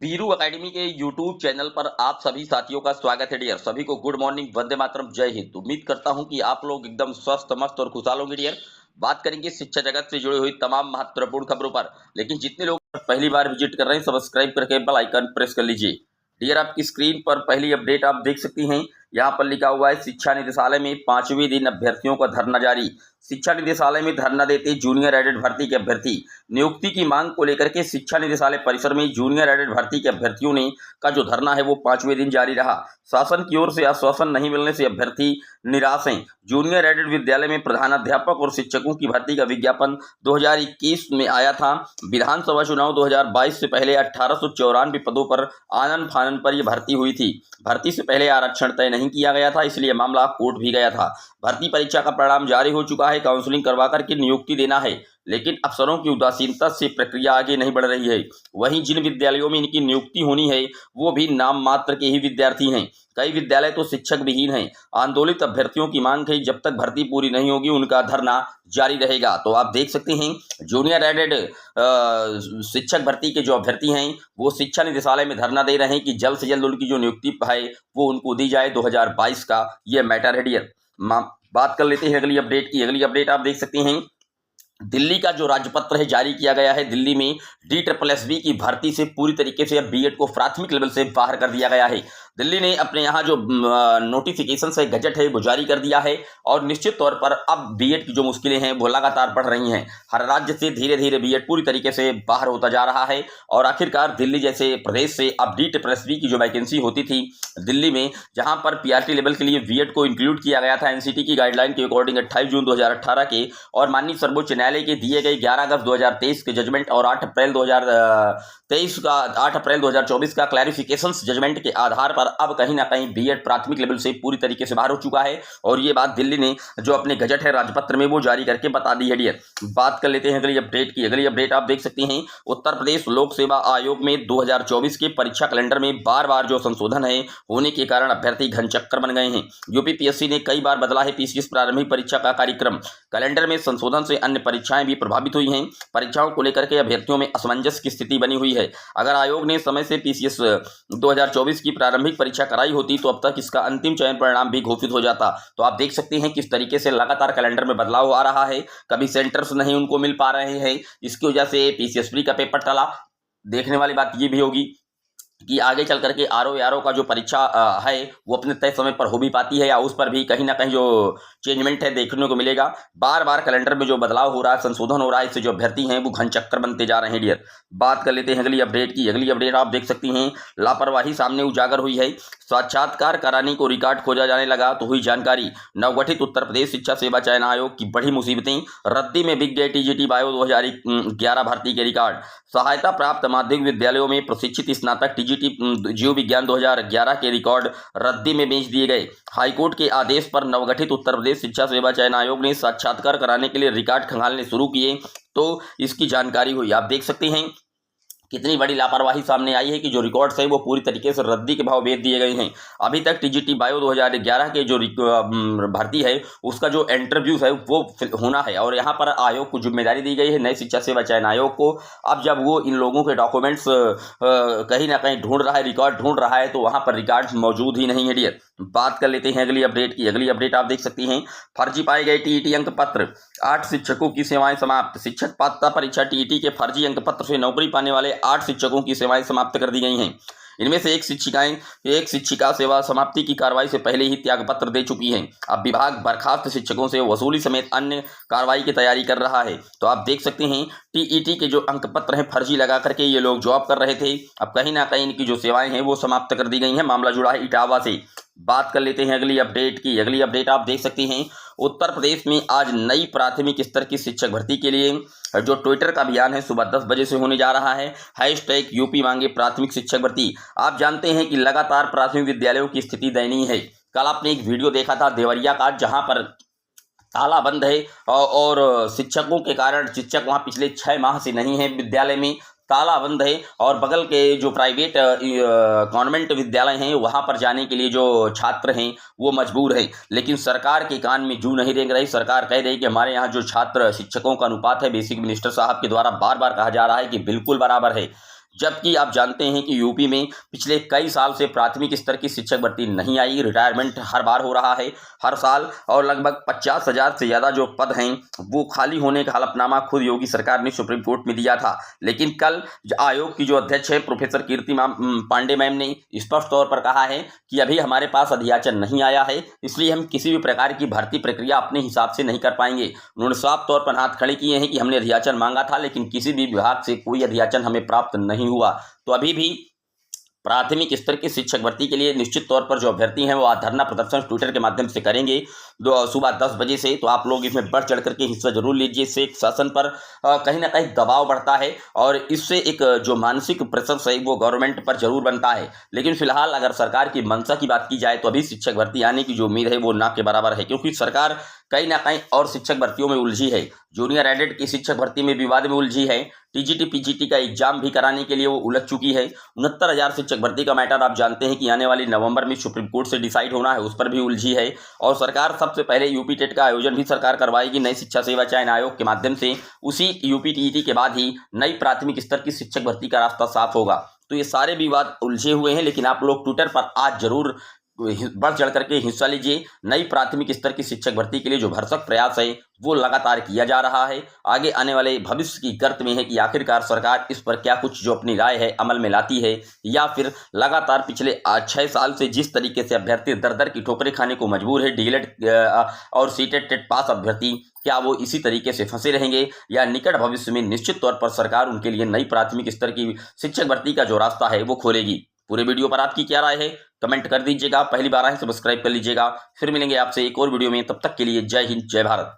Veeru academy के YouTube channel पर आप सभी साथियों का स्वागत है डियर। सभी को गुड मॉर्निंग, वंदे मातरम, जय हिंद। उम्मीद करता हूं कि आप लोग एकदम स्वस्थ, मस्त और खुशहाल होंगे डियर। बात करेंगे शिक्षा जगत से जुड़ी हुई तमाम महत्वपूर्ण खबरों पर। लेकिन जितने लोग पहली बार विजिट कर रहे हैं, सब्सक्राइब करके बेल आइकन प्रेस कर लीजिए। डियर, आपकी स्क्रीन पर पहली अपडेट आप देख सकती हैं। यहाँ पर लिखा हुआ है, शिक्षा निदेशालय में 5वें दिन अभ्यर्थियों का धरना जारी। शिक्षा निदेशालय में धरना देते जूनियर एडेड भर्ती के अभ्यर्थी। नियुक्ति की मांग को लेकर के शिक्षा निदेशालय परिसर में जूनियर एडेड भर्ती के अभ्यर्थियों ने का जो धरना है वो 5वें दिन जारी रहा। शासन की ओर से आश्वासन नहीं मिलने से अभ्यर्थी निराश हैं। जूनियर एडेड विद्यालय में प्रधानाध्यापक और शिक्षकों की भर्ती का विज्ञापन 2021 में आया था। विधानसभा चुनाव 2022 से पहले 1894 पदों पर आनन फानन पर यह भर्ती हुई थी। भर्ती से पहले आरक्षण तय नहीं किया गया था, इसलिए मामला कोर्ट भी गया था। भर्ती परीक्षा का परिणाम जारी हो चुका है। काउंसलिंग करवा करके नियुक्ति देना है, लेकिन अफसरों की उदासीनता से प्रक्रिया आगे नहीं बढ़ रही है। वहीं जिन विद्यालयों में इनकी नियुक्ति होनी है वो भी नाम मात्र के ही विद्यार्थी हैं। कई विद्यालय तो शिक्षक विहीन हैं। आंदोलित अभ्यर्थियों की मांग है, जब तक भर्ती पूरी नहीं होगी उनका धरना जारी रहेगा। तो आप देख सकते हैं, जूनियर एडेड शिक्षक भर्ती के जो अभ्यर्थी हैं वो शिक्षा निदेशालय में धरना दे रहे हैं कि जल्द से जल्द उनकी जो नियुक्ति है वो उनको दी जाए। 2022 का ये मैटर है डियर। बात कर लेते हैं अगली अपडेट की। अगली अपडेट आप देख सकते हैं, दिल्ली का जो राजपत्र है जारी किया गया है। दिल्ली में DSSB की भर्ती से पूरी तरीके से अब बीएड को प्राथमिक लेवल से बाहर कर दिया गया है। दिल्ली ने अपने यहाँ जो नोटिफिकेशन से गजट है वो जारी कर दिया है और निश्चित तौर पर अब बीएड की जो मुश्किलें हैं वो लगातार बढ़ रही हैं। हर राज्य से धीरे धीरे बीएड पूरी तरीके से बाहर होता जा रहा है और आखिरकार दिल्ली जैसे प्रदेश से अब DSSB की जो वैकेंसी होती थी दिल्ली में, जहाँ पर PRT लेवल के लिए बीएड को इंक्लूड किया गया था एनसीटी की गाइडलाइन के अकॉर्डिंग 28 जून 2018 के और माननीय सर्वोच्च न्यायालय के दिए गए 11 अगस्त 2023 के जजमेंट और 8 अप्रैल 2024 का क्लैरिफिकेशन जजमेंट के आधार पर अब कहीं ना कहीं बीएड प्राथमिक लेवल से पूरी तरीके से बाहर हो चुका है। और ये बात दिल्ली ने जो अपने गजट है राजपत्र में वो जारी करके बता दी है डियर। बात कर लेते हैं अगली अपडेट की। अगली अपडेट आप देख सकते हैं, उत्तर प्रदेश लोक सेवा आयोग में 2024 के परीक्षा कैलेंडर में बार बार जो संशोधन है होने के कारण अभ्यर्थी घनचक्कर बन गए हैं। यूपीपीएससी ने कई बार बदला है PCS प्रारंभिक परीक्षा का कार्यक्रम। कैलेंडर में संशोधन से अन्य परीक्षाएं भी प्रभावित हुई हैं। परीक्षाओं को लेकर के अभ्यर्थियों में असमंजस की स्थिति बनी हुई है। अगर आयोग ने समय से PCS 2024 की प्रारंभिक परीक्षा कराई होती तो अब तक इसका अंतिम चयन परिणाम भी घोषित हो जाता। तो आप देख सकते हैं किस तरीके से लगातार कैलेंडर में बदलाव आ रहा है। कभी सेंटर्स नहीं उनको मिल पा रहे हैं, इसकी वजह से PCS प्री का पेपर टला। देखने वाली बात ये भी होगी कि आगे चल करके RO का जो परीक्षा है वो अपने तय समय पर हो भी पाती है या उस पर भी कहीं ना कहीं जो चेंजमेंट है देखने को मिलेगा। बार बार कैलेंडर में जो बदलाव हो रहा है, संशोधन हो रहा है, इससे जो अभ्यर्थी हैं वो घन चक्कर बनते जा रहे हैं डियर। बात कर लेते हैं अगली अपडेट की। अगली अपडेट आप देख सकती हैं, लापरवाही सामने उजागर हुई है। साक्षात्कार कराने को रिकॉर्ड खोजा जाने लगा तो हुई जानकारी। नवगठित उत्तर प्रदेश शिक्षा सेवा चयन आयोग की बढ़ी मुसीबतें। रद्दी में बिक गए TGT बायो 2011 भर्ती के रिकॉर्ड। सहायता प्राप्त माध्यमिक विद्यालयों में प्रशिक्षित स्नातक TGT जीव विज्ञान 2011 के रिकॉर्ड रद्दी में बेच दिए गए। हाईकोर्ट के आदेश पर नवगठित उत्तर प्रदेश शिक्षा सेवा चयन आयोग ने साक्षात्कार कराने के लिए रिकॉर्ड खंगालने शुरू किए तो इसकी जानकारी हुई। आप देख सकते हैं कितनी बड़ी लापरवाही सामने आई है कि जो रिकॉर्ड्स है वो पूरी तरीके से रद्दी के भाव बेच दिए गए हैं। अभी तक TGT बायो 2011 के जो भर्ती है उसका जो इंटरव्यू है वो होना है और यहाँ पर आयोग को जिम्मेदारी दी गई है नई शिक्षा सेवा चयन आयोग को। अब जब वो इन लोगों के डॉक्यूमेंट्स कहीं ना कहीं ढूंढ रहा है, रिकॉर्ड ढूंढ रहा है, तो वहाँ पर रिकॉर्ड मौजूद ही नहीं है डियर। बात कर लेते हैं अगली अपडेट की। अगली अपडेट आप देख सकती हैं, फर्जी पाए गए TET अंक पत्र। 8 शिक्षकों की सेवाएं समाप्त। शिक्षक पात्रता परीक्षा TET के फर्जी अंक पत्र से नौकरी पाने वाले 8 शिक्षकों की सेवाएं समाप्त कर दी गई हैं। इनमें से एक शिक्षिका सेवा समाप्ति की कार्रवाई से पहले ही त्यागपत्र दे चुकी है। अब विभाग बर्खास्त शिक्षकों से वसूली समेत अन्य कार्रवाई की तैयारी कर रहा है। तो आप देख सकते हैं TET के जो अंक पत्र हैं फर्जी लगा करके ये लोग जॉब कर रहे थे। अब कहीं ना कहीं इनकी जो सेवाएं हैं वो समाप्त कर दी गई हैं। मामला जुड़ा है इटावा से। बात कर लेते हैं अगली अपडेट की। अगली अपडेट आप देख सकते हैं, उत्तर प्रदेश में आज नई प्राथमिक स्तर की शिक्षक भर्ती के लिए जो ट्विटर का अभियान है सुबह 10 बजे से होने जा रहा है। #यूपी मांगे प्राथमिक शिक्षक भर्ती। आप जानते हैं कि लगातार प्राथमिक विद्यालयों की स्थिति दयनीय है। कल आपने एक वीडियो देखा था देवरिया का, जहां पर ताला बंद है और शिक्षकों के कारण शिक्षक वहां पिछले 6 माह से नहीं है विद्यालय में, ताला बंद है। और बगल के जो प्राइवेट कॉन्वेंट विद्यालय हैं वहाँ पर जाने के लिए जो छात्र हैं वो मजबूर हैं, लेकिन सरकार के कान में जू नहीं रेंग रही। सरकार कह रही कि हमारे यहाँ जो छात्र शिक्षकों का अनुपात है, बेसिक मिनिस्टर साहब के द्वारा बार बार कहा जा रहा है कि बिल्कुल बराबर है। जबकि आप जानते हैं कि यूपी में पिछले कई साल से प्राथमिक स्तर की शिक्षक भर्ती नहीं आई। रिटायरमेंट हर बार हो रहा है, हर साल, और लगभग 50,000 से ज़्यादा जो पद हैं वो खाली होने का हलफनामा खुद योगी सरकार ने सुप्रीम कोर्ट में दिया था। लेकिन कल आयोग की जो अध्यक्ष है प्रोफेसर कीर्ति पांडे मैम ने स्पष्ट तौर पर कहा है कि अभी हमारे पास अधियाचन नहीं आया है, इसलिए हम किसी भी प्रकार की भर्ती प्रक्रिया अपने हिसाब से नहीं कर पाएंगे। उन्होंने साफ तौर पर हाथ खड़े किए हैं कि हमने अधियाचन मांगा था, लेकिन किसी भी विभाग से कोई अधियाचन हमें प्राप्त नहीं हुआ। तो अभी भी प्राथमिक स्तर की शिक्षक भर्ती के लिए निश्चित तौर पर जो अभ्यर्थी हैं वो आज धरना प्रदर्शन ट्विटर के माध्यम से करेंगे सुबह 10 बजे से। तो आप लोग इसमें बढ़ चढ़ करके हिस्सा जरूर लीजिए। इससे एक शासन पर कहीं ना कहीं दबाव बढ़ता है और इससे एक जो मानसिक प्रेशर है वो गवर्नमेंट पर जरूर बनता है। लेकिन फिलहाल अगर सरकार की मंशा की बात की जाए तो अभी शिक्षक भर्ती आने की जो उम्मीद है वो ना के बराबर है, क्योंकि सरकार कहीं ना कहीं और शिक्षक भर्तियों में उलझी है। जूनियर एडेड की शिक्षक भर्ती में विवाद में उलझी है। टीजीटी पीजीटी का एग्जाम भी कराने के लिए वो उलझ चुकी है। 69,000 शिक्षक भर्ती का मैटर आप जानते हैं कि आने वाली नवंबर में सुप्रीम कोर्ट से डिसाइड होना है, उस पर भी उलझी है। और सरकार सबसे पहले यूपी टेट का आयोजन भी सरकार करवाएगी नई शिक्षा सेवा चयन आयोग के माध्यम से। उसी यूपी टीईटी के बाद ही नई प्राथमिक स्तर की शिक्षक भर्ती का रास्ता साफ होगा। तो ये सारे विवाद उलझे हुए हैं, लेकिन आप लोग ट्विटर पर आज जरूर बढ़ चढ़ करके हिस्सा लीजिए। नई प्राथमिक स्तर की शिक्षक भर्ती के लिए जो भरसक प्रयास है वो लगातार किया जा रहा है। आगे आने वाले भविष्य की गर्त में है कि आखिरकार सरकार इस पर क्या कुछ जो अपनी राय है अमल में लाती है, या फिर लगातार पिछले 6 साल से जिस तरीके से अभ्यर्थी दर दर की ठोकरें खाने को मजबूर है, डीएलएड और सीटेट टेट पास अभ्यर्थी, क्या वो इसी तरीके से फंसे रहेंगे, या निकट भविष्य में निश्चित तौर पर सरकार उनके लिए नई प्राथमिक स्तर की शिक्षक भर्ती का जो रास्ता है वो खोलेगी। पूरे वीडियो पर आपकी क्या राय है कमेंट कर दीजिएगा। पहली बार आए सब्सक्राइब कर लीजिएगा। फिर मिलेंगे आपसे एक और वीडियो में, तब तक के लिए जय हिंद जय भारत।